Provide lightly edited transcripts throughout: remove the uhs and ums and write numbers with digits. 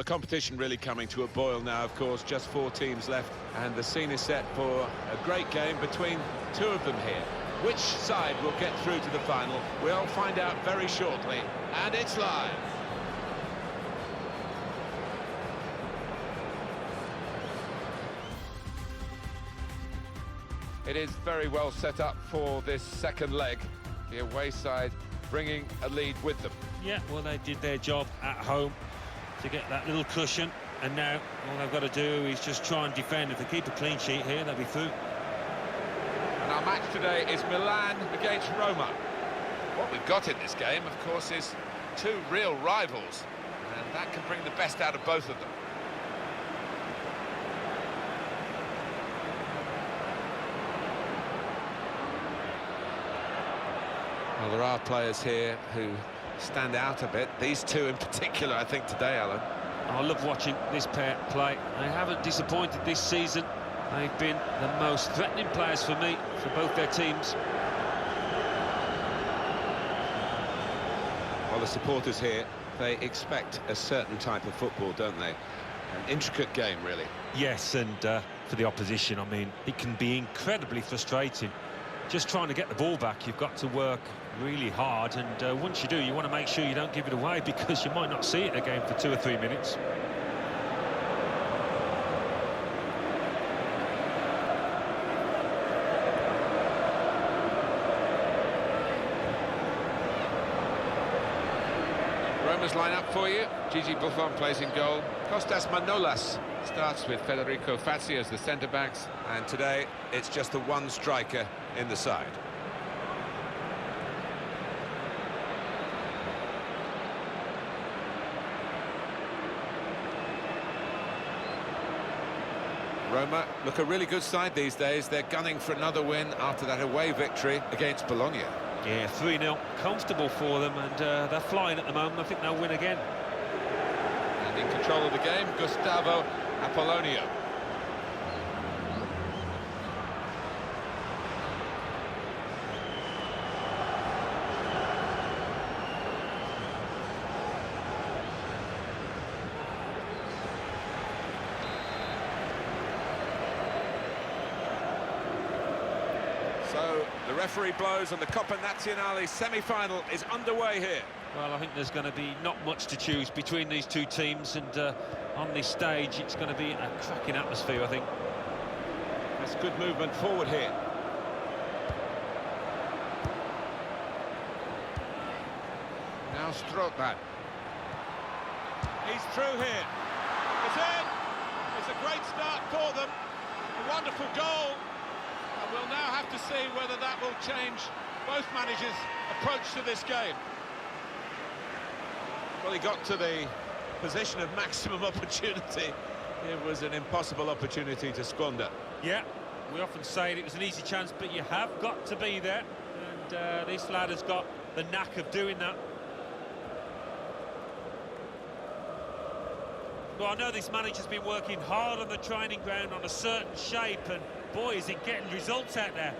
the competition really coming to a boil now, of course, just 4 teams left, and the scene is set for a great game between 2 of them here. Which side will get through to the final? We'll find out very shortly, and it's live. It is very well set up for this second leg. The away side bringing a lead with them. Yeah, well, they did their job at home to get that little cushion, and now all they've got to do is just try and defend. If they keep a clean sheet here, they'll be through. And our match today is Milan against Roma. What we've got in this game, of course, is 2 real rivals, and that can bring the best out of both of them. Well, there are players here who stand out a bit. These 2 in particular, I think, today, Alan. I love watching this pair play. They haven't disappointed this season. They've been the most threatening players for me, for both their teams. Well, the supporters here, they expect a certain type of football, don't they? An intricate game, really. Yes, and for the opposition, I mean, it can be incredibly frustrating. Just trying to get the ball back, you've got to work really hard, and once you do, you want to make sure you don't give it away, because you might not see it again for 2 or 3 minutes. Roma's line-up for you. Gigi Buffon plays in goal. Kostas Manolas starts with Federico Fazzi as the centre-backs, and today it's just the 1 striker in the side. Roma look a really good side these days. They're gunning for another win after that away victory against Bologna. Yeah, 3-0, comfortable for them, and they're flying at the moment. I think they'll win again. And in control of the game, Gustavo Apollonio. So the referee blows and the Coppa Nazionale semi-final is underway here. Well, I think there's going to be not much to choose between these 2 teams, and on this stage it's going to be a cracking atmosphere, I think. That's good movement forward here. Now Strootman. He's through here. It's in! It's a great start for them. A wonderful goal. And we'll now have to see whether that will change both managers' approach to this game. Well, he got to the position of maximum opportunity. It was an impossible opportunity to squander. Yeah, we often say it was an easy chance, but you have got to be there. And this lad has got the knack of doing that. Well, I know this manager's been working hard on the training ground on a certain shape, and boy, is it getting results out there.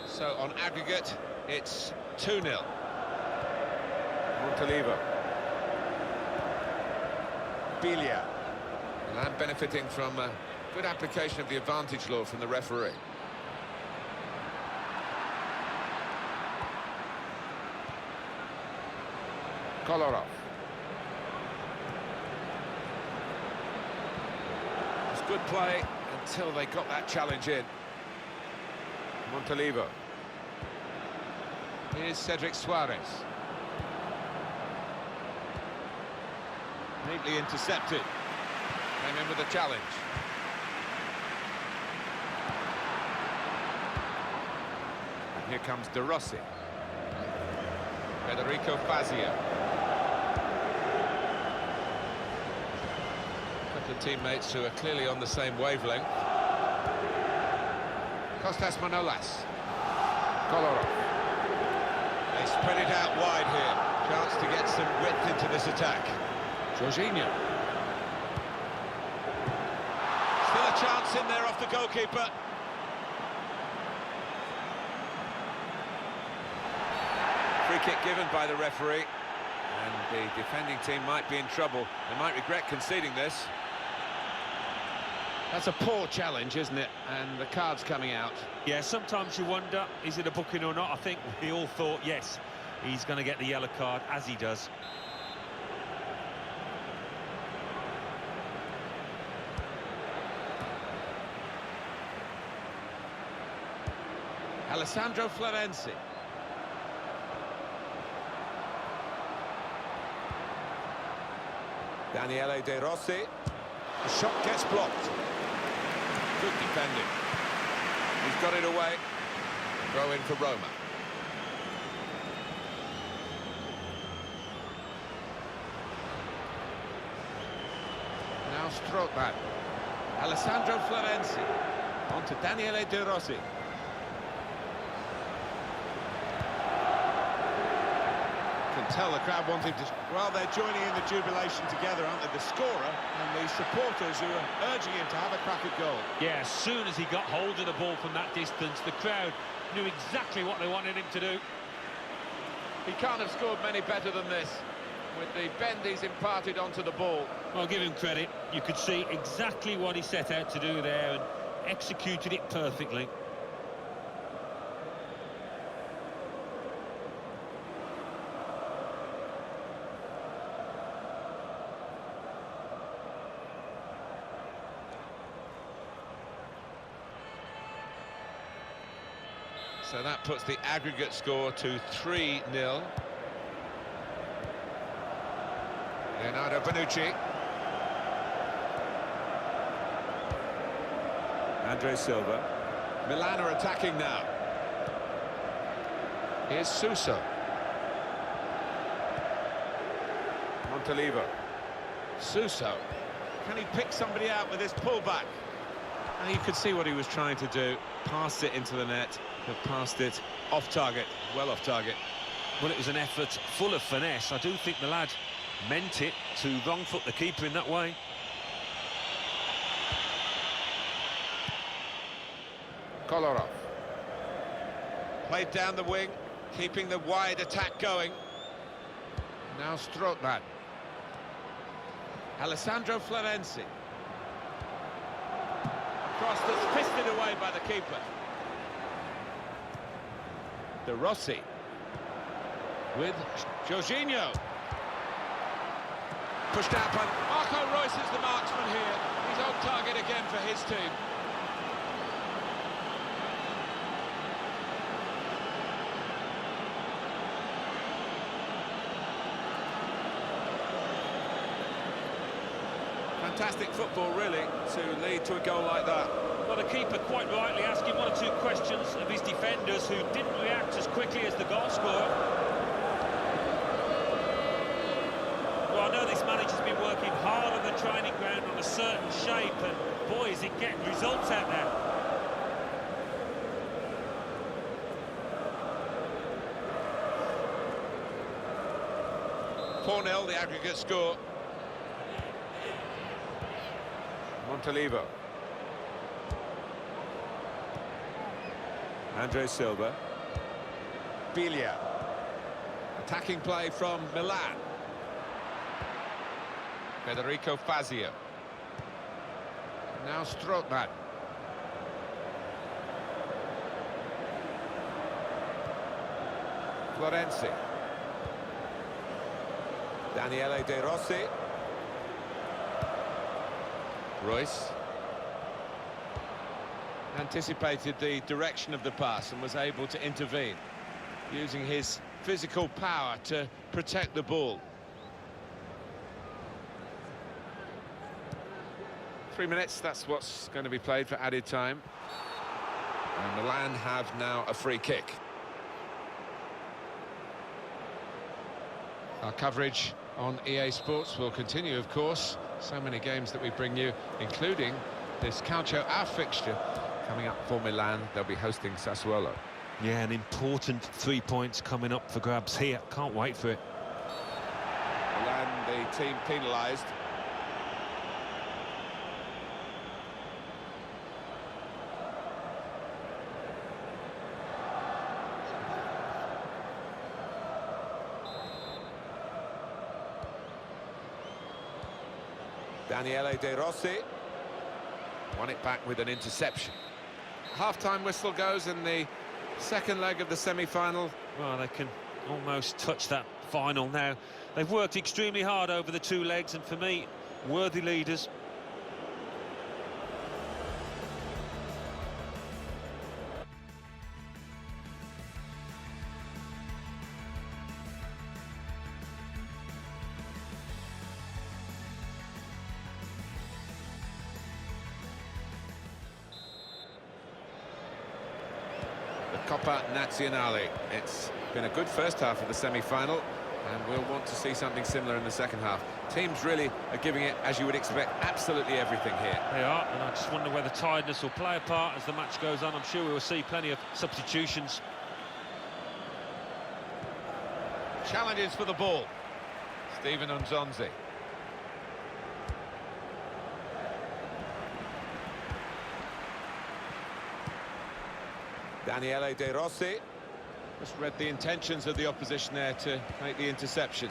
So on aggregate, it's 2-0. Montalivo. Biglia. Milan benefiting from a good application of the advantage law from the referee. Kolarov. It's good play until they got that challenge in. Montalivo. Here's Cedric Soares. Neatly intercepted. Came in with a challenge. And here comes De Rossi. Federico Fazio. A couple of teammates who are clearly on the same wavelength. Kostas Manolas. Kolarov. They spread it out wide here. Chance to get some width into this attack. Jorginho. Still a chance in there off the goalkeeper. Free kick given by the referee. And The defending team might be in trouble. They might regret conceding this. That's a poor challenge, isn't it? And the card's coming out. Yeah, sometimes you wonder, is it a booking or not? I think we all thought, yes, he's going to get the yellow card, as he does. Alessandro Florenzi. Daniele De Rossi. The shot gets blocked. Good defending. He's got it away. Throw in for Roma. Now Strootman. Alessandro Florenzi. On to Daniele De Rossi. Can tell the crowd wanting to... Well, they're joining in the jubilation together, aren't they? The scorer and the supporters who are urging him to have a crack at goal. Yeah, as soon as he got hold of the ball from that distance, the crowd knew exactly what they wanted him to do. He can't have scored many better than this, with the bend he's imparted onto the ball. I'll give him credit. You could see exactly what he set out to do there and executed it perfectly. So that puts the aggregate score to 3-0. Leonardo Bonucci. Andre Silva. Milan are attacking now. Here's Suso. Montalivo. Suso. Can he pick somebody out with this pullback? And you could see what he was trying to do. Passed it into the net, but passed it off target, well off target. Well, it was an effort full of finesse. I do think the lad meant it to wrong foot the keeper in that way. Kolarov. Played down the wing, keeping the wide attack going. Now Strootman. Alessandro Florenzi. Cross that's fisted away by the keeper. De Rossi. With Jorginho. Pushed out by... Marco Reus is the marksman here. He's on target again for his team. Fantastic football, really, to lead to a goal like that. Well, the keeper quite rightly asking one or two questions of his defenders who didn't react as quickly as the goal scorer. Well, I know this manager's been working hard on the training ground on a certain shape, and boy, is it getting results out there. 4-0, the aggregate score. Montalivo. Andre Silva. Biglia. Attacking play from Milan. Federico Fazio. Now Strootman. Florenzi. Daniele De Rossi. Reus. Anticipated the direction of the pass and was able to intervene, using his physical power to protect the ball. 3 minutes, that's what's going to be played for added time. And Milan have now a free kick. Our coverage on EA Sports will continue, of course. So many games that we bring you, including this Calcio our fixture coming up for Milan. They'll be hosting Sassuolo. Yeah, an important 3 points coming up for grabs here. Can't wait for it. Milan, the team penalised. Daniele De Rossi won it back with an interception. Half-time whistle goes in the second leg of the semi-final. Well, they can almost touch that final now. They've worked extremely hard over the two legs, and for me, worthy leaders. Coppa Nazionale. It's been a good first half of the semi-final, and we'll want to see something similar in the second half. Teams really are giving it, as you would expect, absolutely everything here. They are, and I just wonder whether tiredness will play a part as the match goes on. I'm sure we will see plenty of substitutions. Challenges for the ball. Steven Nzonzi. Daniele De Rossi. Just read the intentions of the opposition there to make the interception.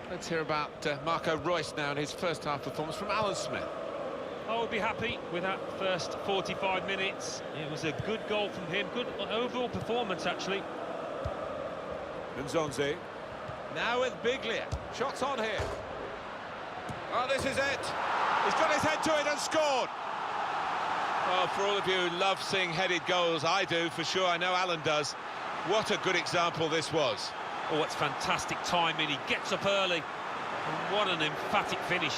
Let's hear about Marco Reus now and his first half performance from Alan Smith. I would be happy with that first 45 minutes. It was a good goal from him, good overall performance actually. Nzonzi. Now with Biglia. Shots on here. Oh, this is it. He's got his head to it and scored. Well, for all of you who love seeing headed goals, I do, for sure. I know Alan does. What a good example this was. Oh, it's fantastic timing. He gets up early. And what an emphatic finish.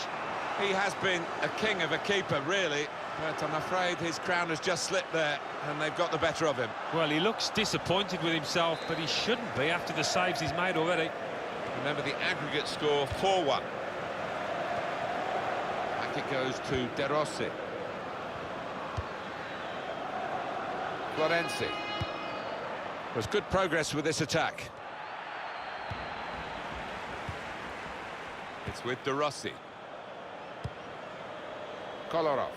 He has been a king of a keeper, really. But I'm afraid his crown has just slipped there, and they've got the better of him. Well, he looks disappointed with himself, but he shouldn't be after the saves he's made already. Remember the aggregate score, 4-1. Back it goes to De Rossi. Florenzi. There's good progress with this attack. It's with De Rossi. Kolarov.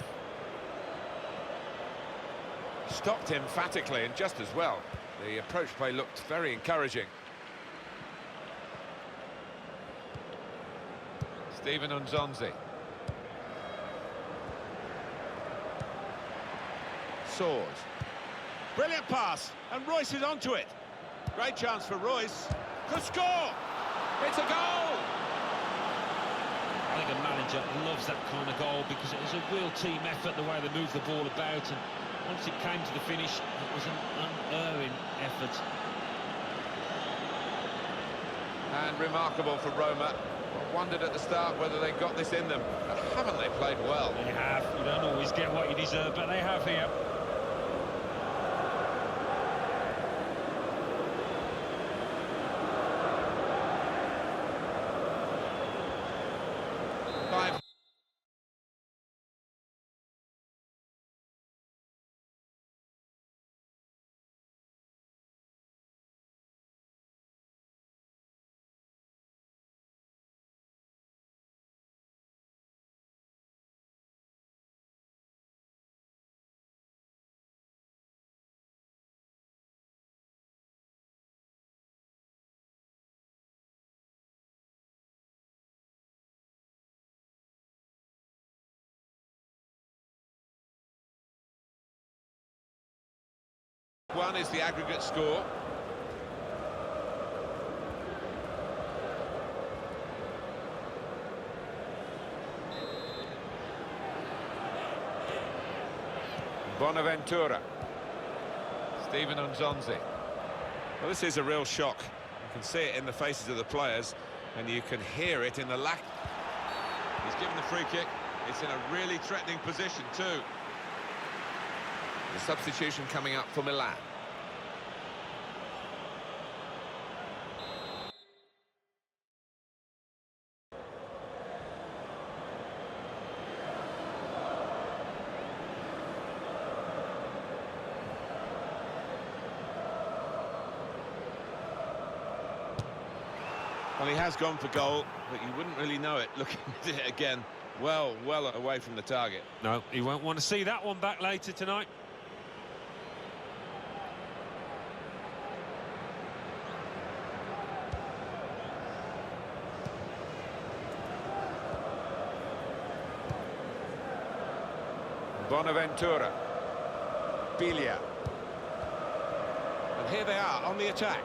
Stopped emphatically and just as well. The approach play looked very encouraging. Steven Nzonzi. Soares. Brilliant pass, and Reus is onto it. Great chance for Reus. Could score! It's a goal! I think a manager loves that kind of goal because it was a real team effort, the way they moved the ball about, and once it came to the finish, it was an unerring effort. And remarkable for Roma. I wondered at the start whether they got this in them, but haven't they played well? They have. You don't always get what you deserve, but they have here. One is the aggregate score. Bonaventura. Steven Nzonzi. Well, this is a real shock. You can see it in the faces of the players, and you can hear it in the lack. He's given the free kick. It's in a really threatening position too. The substitution coming up for Milan. Well, he has gone for goal, but you wouldn't really know it looking at it again. Well away from the target. No, he won't want to see that one back later tonight. Bonaventura. Biglia. And here they are on the attack.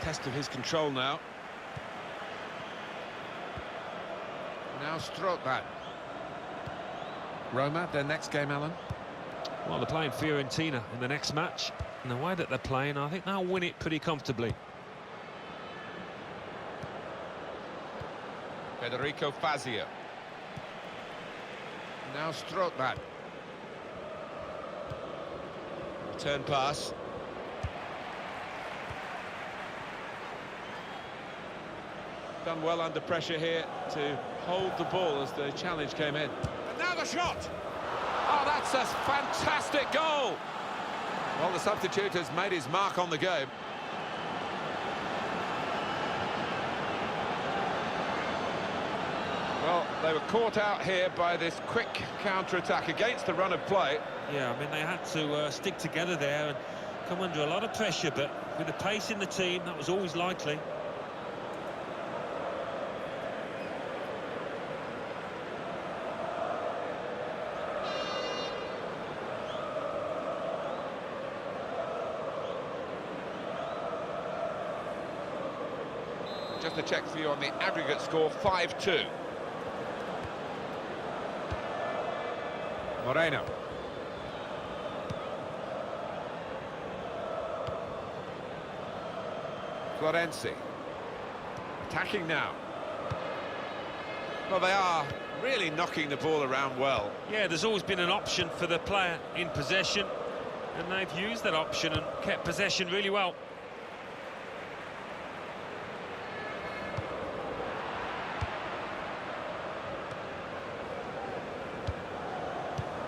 Test of his control now. Now Strootman. Roma, their next game, Alan. Well, they're playing Fiorentina in the next match. And the way that they're playing, I think they'll win it pretty comfortably. Federico Fazio. Now Strootman. Return pass. Done well under pressure here to hold the ball as the challenge came in. And now the shot! Oh, that's a fantastic goal! Well, the substitute has made his mark on the game. Well, they were caught out here by this quick counter-attack against the run of play. Yeah, I mean, they had to stick together there and come under a lot of pressure, but with the pace in the team, that was always likely. Just to check for you on the aggregate score, 5-2. Moreno. Florenzi. Attacking now. Well, they are really knocking the ball around well. Yeah, there's always been an option for the player in possession, and they've used that option and kept possession really well.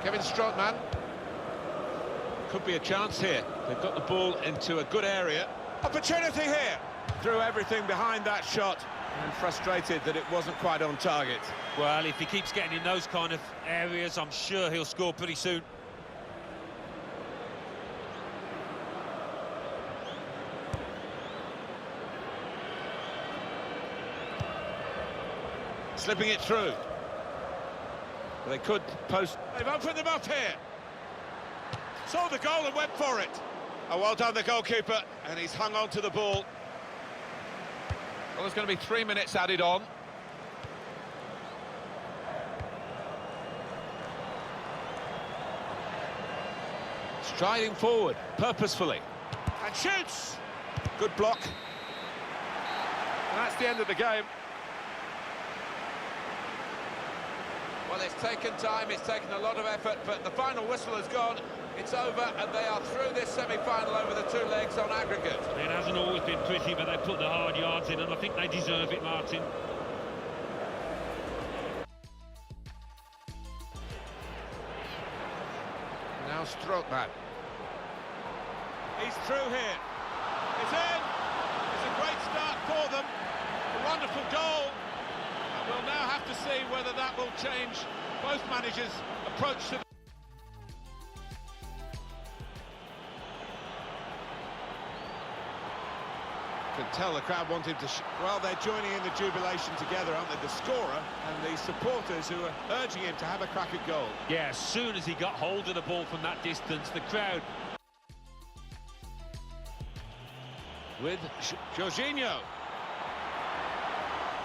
Kevin Strootman. Could be a chance here. They've got the ball into a good area. Opportunity here. Threw everything behind that shot and frustrated that it wasn't quite on target. Well, if he keeps getting in those kind of areas, I'm sure he'll score pretty soon. Slipping it through. They could post. They've opened them up here. Saw the goal and went for it. Oh, well done, the goalkeeper, and he's hung on to the ball. Well, there's going to be 3 minutes added on. Striding forward, purposefully. And shoots! Good block. And that's the end of the game. Well, it's taken time, it's taken a lot of effort, but the final whistle has gone. It's over, and they are through this semi-final over the two legs on aggregate. It hasn't always been pretty, but they put the hard yards in, and I think they deserve it, Martin. Now Strootman. He's through here. It's in. It's a great start for them. A wonderful goal. And we'll now have to see whether that will change both managers' approach to. Can tell the crowd wanted to. Well, they're joining in the jubilation together, aren't they? The scorer and the supporters who are urging him to have a crack at goal. Yeah, as soon as he got hold of the ball from that distance, the crowd. With Jorginho.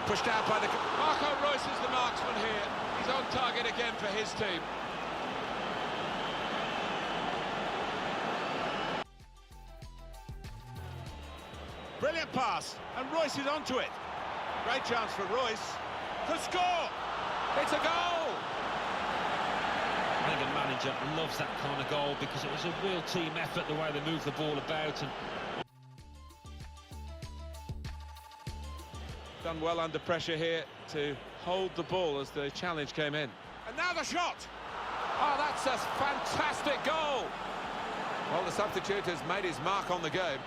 Pushed out by the... Marco Reus is the marksman here. He's on target again for his team. Brilliant pass, and Reus is onto it. Great chance for Reus. Could score! It's a goal! I think the manager loves that kind of goal because it was a real team effort, the way they moved the ball about. And done well under pressure here to hold the ball as the challenge came in. And now the shot! Oh, that's a fantastic goal! Well, the substitute has made his mark on the game.